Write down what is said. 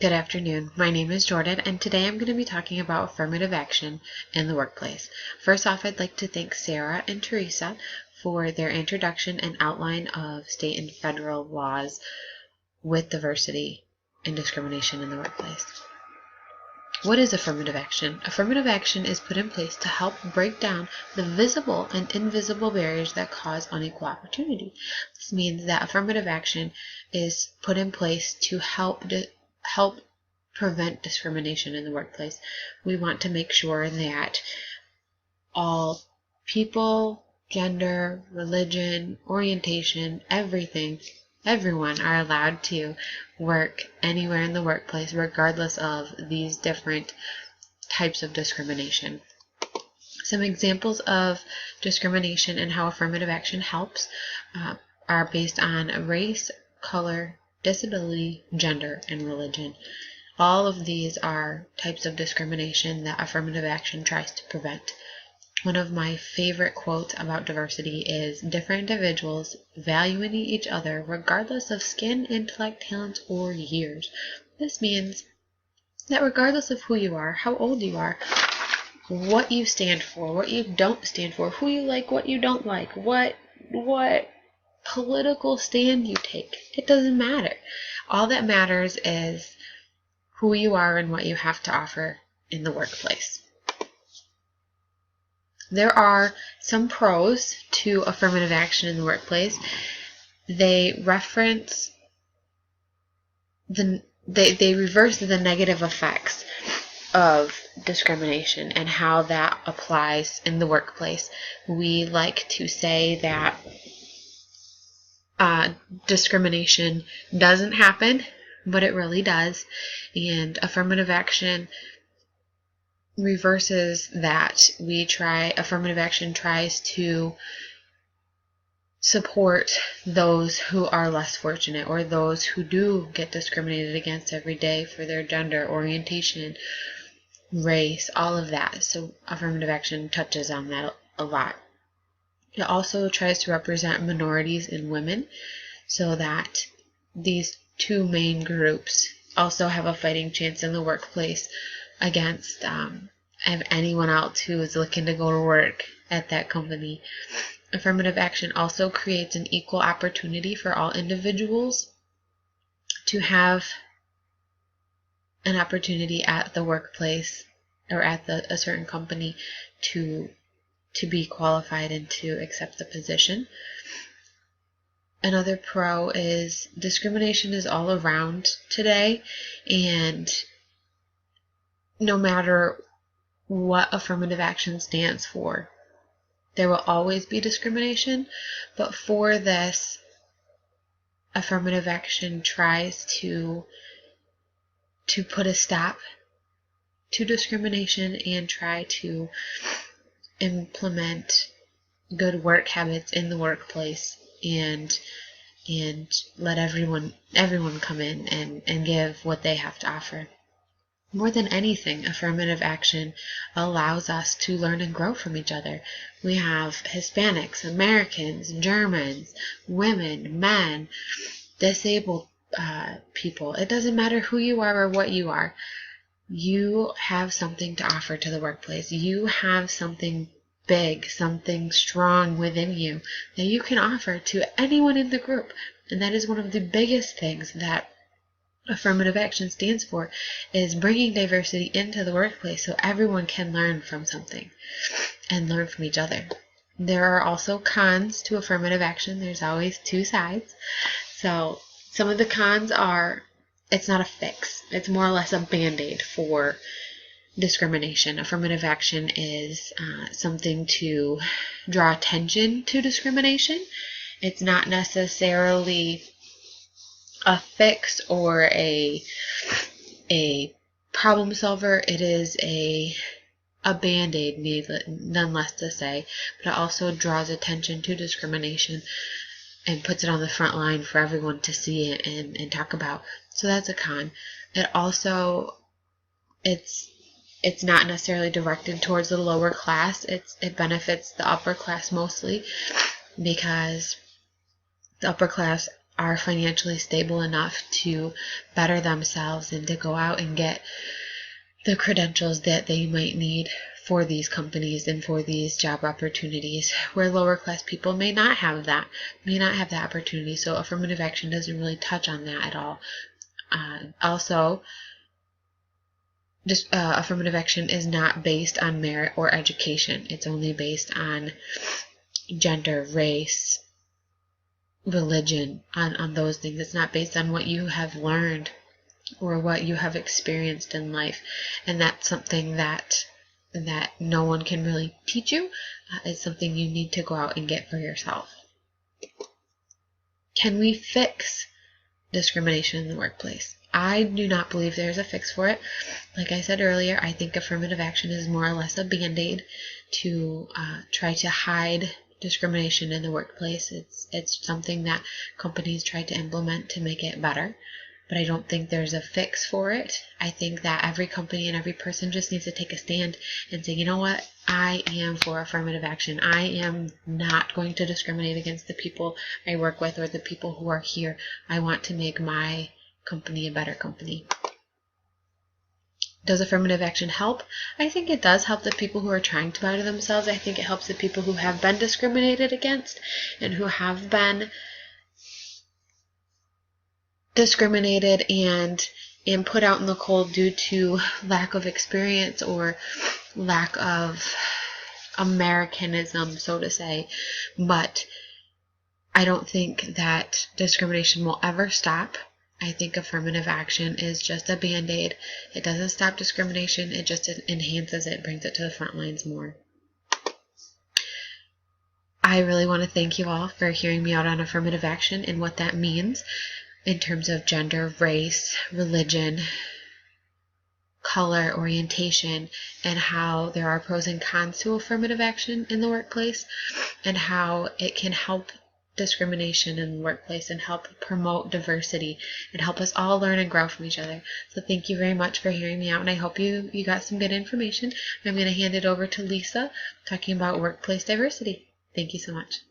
Good afternoon. My name is Jordan, and today I'm going to be talking about affirmative action in the workplace. First off, I'd like to thank Sarah and Teresa for their introduction and outline of state and federal laws with diversity and discrimination in the workplace. What is affirmative action? Affirmative action is put in place to help break down the visible and invisible barriers that cause unequal opportunity. This means that affirmative action is put in place to help prevent discrimination in the workplace. We want to make sure that all people, gender, religion, orientation, everyone are allowed to work anywhere in the workplace regardless of these different types of discrimination. Some examples of discrimination and how affirmative action helps are based on race, color, disability, gender, and religion. All of these are types of discrimination that affirmative action tries to prevent. One of my favorite quotes about diversity is, "Different individuals valuing each other regardless of skin, intellect, talent, or years." This means that regardless of who you are, how old you are, what you stand for, what you don't stand for, who you like, what you don't like, what political stand you take, it doesn't matter. All that matters is who you are and what you have to offer in the workplace. There are some pros to affirmative action in the workplace. They reference they reverse the negative effects of discrimination and how that applies in the workplace. We like to say that discrimination doesn't happen, but it really does, and affirmative action reverses that. Affirmative action tries to support those who are less fortunate, or those who do get discriminated against every day for their gender, orientation, race, all of that. So affirmative action touches on that a lot. It also tries to represent minorities and women so that these two main groups also have a fighting chance in the workplace against anyone else who is looking to go to work at that company. Affirmative action also creates an equal opportunity for all individuals to have an opportunity at the workplace or at a certain company to be qualified and to accept the position. Another pro is discrimination is all around today, and no matter what affirmative action stands for, there will always be discrimination. But for this, affirmative action tries to put a stop to discrimination and try to implement good work habits in the workplace and let everyone come in and give what they have to offer. More than anything, affirmative action allows us to learn and grow from each other. We have Hispanics, Americans, Germans, women, men, disabled people. It doesn't matter who you are or what you are. You have something to offer to the workplace. You have something big, something strong within you that you can offer to anyone in the group. And that is one of the biggest things that affirmative action stands for, is bringing diversity into the workplace so everyone can learn from something and learn from each other. There are also cons to affirmative action. There's always two sides. So some of the cons are, it's not a fix. It's more or less a band-aid for discrimination. Affirmative action is something to draw attention to discrimination. It's not necessarily a fix or a problem solver. It is a band-aid, none less to say, but it also draws attention to discrimination and puts it on the front line for everyone to see it and talk about. So that's a con. It also, it's not necessarily directed towards the lower class. It benefits the upper class mostly, because the upper class are financially stable enough to better themselves and to go out and get the credentials that they might need for these companies and for these job opportunities, where lower class people may not have that opportunity. So affirmative action doesn't really touch on that at all. Also, just affirmative action is not based on merit or education. It's only based on gender, race, religion, on those things. It's not based on what you have learned or what you have experienced in life. And that's something that no one can really teach you. It's something you need to go out and get for yourself. Can we fix discrimination in the workplace? I do not believe there's a fix for it. Like I said earlier, I think affirmative action is more or less a band-aid to try to hide discrimination in the workplace. It's something that companies try to implement to make it better, but I don't think there's a fix for it. I think that every company and every person just needs to take a stand and say, you know what, I am for affirmative action. I am not going to discriminate against the people I work with or the people who are here. I want to make my company a better company. Does affirmative action help? I think it does help the people who are trying to better themselves. I think it helps the people who have been discriminated against and who have been discriminated and put out in the cold due to lack of experience or lack of Americanism, so to say. But I don't think that discrimination will ever stop. I think affirmative action is just a band-aid. It doesn't stop discrimination, it just enhances it, brings it to the front lines more. I really want to thank you all for hearing me out on affirmative action and what that means in terms of gender, race, religion, color, orientation, and how there are pros and cons to affirmative action in the workplace, and how it can help discrimination in the workplace and help promote diversity and help us all learn and grow from each other. So thank you very much for hearing me out, and I hope you got some good information. I'm going to hand it over to Lisa talking about workplace diversity. Thank you so much.